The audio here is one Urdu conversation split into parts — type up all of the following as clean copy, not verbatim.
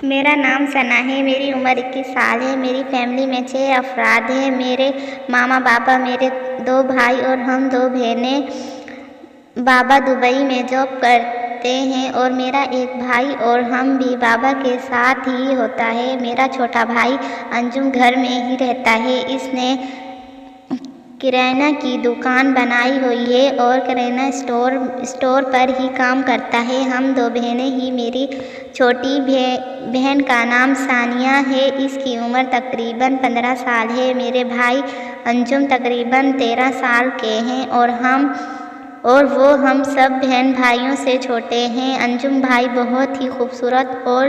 میرا نام ثنا ہے، میری عمر 21 سال ہے۔ میری فیملی میں 6 افراد ہیں۔ میرے ماما بابا، میرے 2 بھائی اور ہم 2 بہنیں۔ بابا دبئی میں جاب کرتے ہیں اور میرا ایک بھائی اور ہم بھی بابا کے ساتھ ہی ہوتا ہے۔ میرا چھوٹا بھائی انجم گھر میں ہی رہتا ہے۔ اس نے کرانہ کی دکان بنائی ہوئی ہے اور کرانہ اسٹور پر ہی کام کرتا ہے۔ ہم 2 بہنیں ہیں۔ میری چھوٹی بہن کا نام ثانیہ ہے، اس کی عمر تقریباً 15 سال ہے۔ میرے بھائی انجم تقریباً 13 سال کے ہیں اور وہ ہم سب بہن بھائیوں سے چھوٹے ہیں۔ انجم بھائی بہت ہی خوبصورت اور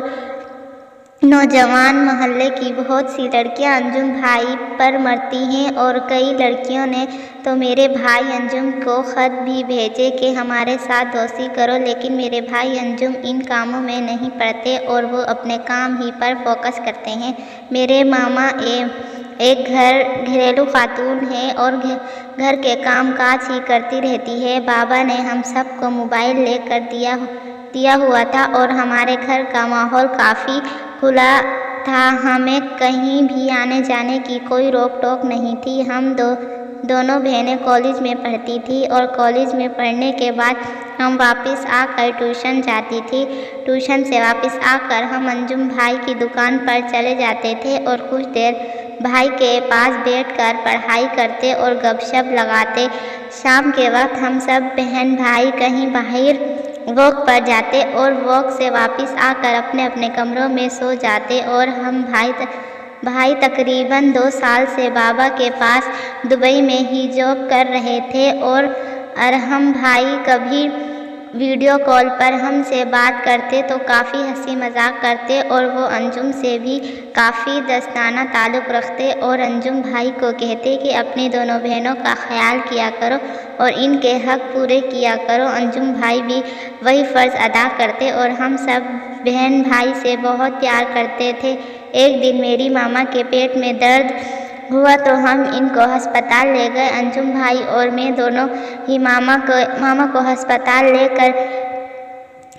نوجوان، محلے کی بہت سی لڑکیاں انجم بھائی پر مرتی ہیں اور کئی لڑکیوں نے تو میرے بھائی انجم کو خط بھی بھیجے کہ ہمارے ساتھ دوستی کرو، لیکن میرے بھائی انجم ان کاموں میں نہیں پڑتے اور وہ اپنے کام ہی پر فوکس کرتے ہیں۔ میرے ماما ایک گھریلو خاتون ہے اور گھر کے کام کاج ہی کرتی رہتی ہے۔ بابا نے ہم سب کو موبائل لے کر دیا ہوا تھا اور ہمارے گھر کا ماحول کافی کھلا تھا، ہمیں کہیں بھی آنے جانے کی کوئی روک ٹوک نہیں تھی۔ ہم دونوں بہنیں کالج میں پڑھتی تھیں اور کالج میں پڑھنے کے بعد ہم واپس آ کر ٹیوشن جاتی تھیں۔ ٹیوشن سے واپس آ کر ہم انجم بھائی کی دکان پر چلے جاتے تھے اور کچھ دیر بھائی کے پاس بیٹھ کر پڑھائی کرتے اور گپ شپ لگاتے۔ شام کے وقت ہم سب بہن بھائی کہیں باہر واک پر جاتے اور واک سے واپس آ کر اپنے اپنے کمروں میں سو جاتے اور ہم بھائی تقریباً 2 سال سے بابا کے پاس دبئی میں ہی جاب کر رہے تھے اور ہم بھائی کبھی ویڈیو کال پر ہم سے بات کرتے تو کافی ہنسی مذاق کرتے اور وہ انجم سے بھی کافی دوستانہ تعلق رکھتے اور انجم بھائی کو کہتے کہ اپنی دونوں بہنوں کا خیال کیا کرو اور ان کے حق پورے کیا کرو۔ انجم بھائی بھی وہی فرض ادا کرتے اور ہم سب بہن بھائی سے بہت پیار کرتے تھے۔ ایک دن میری ماما کے پیٹ میں درد ہوا تو ہم ان کو ہسپتال لے گئے۔ انجم بھائی اور میں دونوں ہی ماما کو ہسپتال لے کر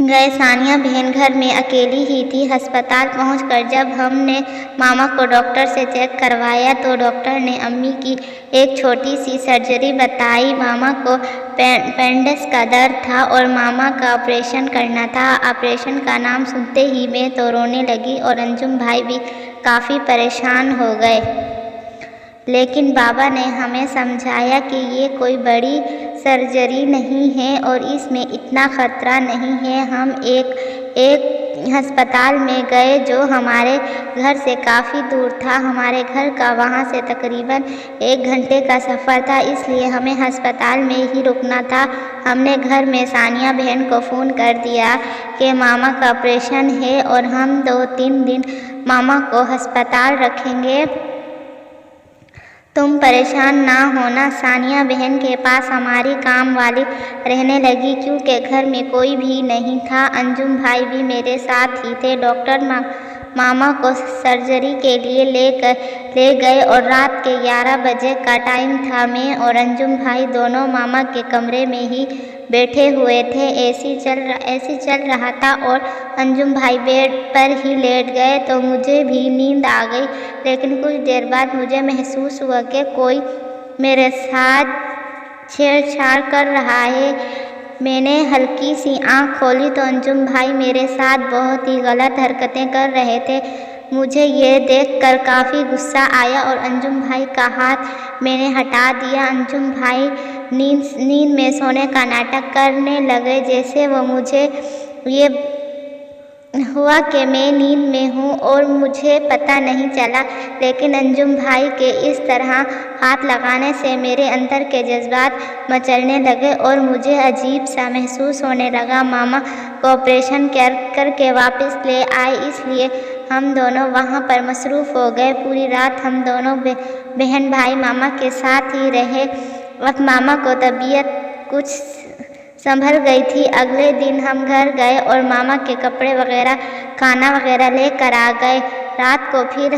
گئے۔ ثانیہ بہن گھر میں اکیلی ہی تھی۔ ہسپتال پہنچ کر جب ہم نے ماما کو ڈاکٹر سے چیک کروایا تو ڈاکٹر نے امی کی ایک چھوٹی سی سرجری بتائی۔ ماما کو اپینڈکس کا درد تھا اور ماما کا آپریشن کرنا تھا۔ آپریشن کا نام سنتے ہی میں تو رونے لگی اور انجم بھائی بھی کافی پریشان ہو گئے، لیکن بابا نے ہمیں سمجھایا کہ یہ کوئی بڑی سرجری نہیں ہے اور اس میں اتنا خطرہ نہیں ہے۔ ہم ایک ہسپتال میں گئے جو ہمارے گھر سے کافی دور تھا۔ ہمارے گھر کا وہاں سے تقریباً 1 گھنٹے کا سفر تھا، اس لیے ہمیں ہسپتال میں ہی رکنا تھا۔ ہم نے گھر میں ثانیہ بہن کو فون کر دیا کہ ماما کا آپریشن ہے اور ہم 2-3 دن ماما کو ہسپتال رکھیں گے، تم پریشان نہ ہونا۔ ثانیہ بہن کے پاس ہماری کام والی رہنے لگی کیونکہ گھر میں کوئی بھی نہیں تھا۔ انجم بھائی بھی میرے ساتھ ہی تھے۔ ڈاکٹر ماما کو سرجری کے لیے لے گئے اور رات کے 11 بجے کا ٹائم تھا۔ میں اور انجم بھائی دونوں ماما کے کمرے میں ہی بیٹھے ہوئے تھے۔ اے سی چل رہا تھا اور انجم بھائی بیڈ پر ہی لیٹ گئے تو مجھے بھی نیند آ گئی، لیکن کچھ دیر بعد مجھے محسوس ہوا کہ کوئی میرے ساتھ چھیڑ چھاڑ کر رہا ہے۔ میں نے ہلکی سی آنکھ کھولی تو انجم بھائی میرے ساتھ بہت ہی غلط حرکتیں کر رہے تھے۔ مجھے یہ دیکھ کر کافی غصہ آیا اور انجم بھائی کا ہاتھ میں نے ہٹا دیا۔ انجم بھائی نیند میں سونے کا ناٹک کرنے لگے جیسے وہ مجھے یہ ہوا کہ میں نیند میں ہوں اور مجھے پتہ نہیں چلا، لیکن انجم بھائی کے اس طرح ہاتھ لگانے سے میرے اندر کے جذبات مچلنے لگے اور مجھے عجیب سا محسوس ہونے لگا۔ ماما کو آپریشن کر کے واپس لے آئے، اس لیے ہم دونوں وہاں پر مصروف ہو گئے۔ پوری رات ہم دونوں بہن بھائی ماما کے ساتھ ہی رہے۔ اب ماما کو طبیعت کچھ سنبھل گئی تھی۔ اگلے دن ہم گھر گئے اور ماما کے کپڑے وغیرہ کھانا وغیرہ لے کر آ گئے۔ رات کو پھر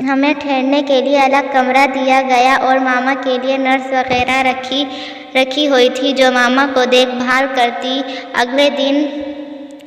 ہمیں ٹھہرنے کے لیے الگ کمرہ دیا گیا اور ماما کے لیے نرس وغیرہ رکھی ہوئی تھی جو ماما کو دیکھ بھال کرتی۔ اگلے دن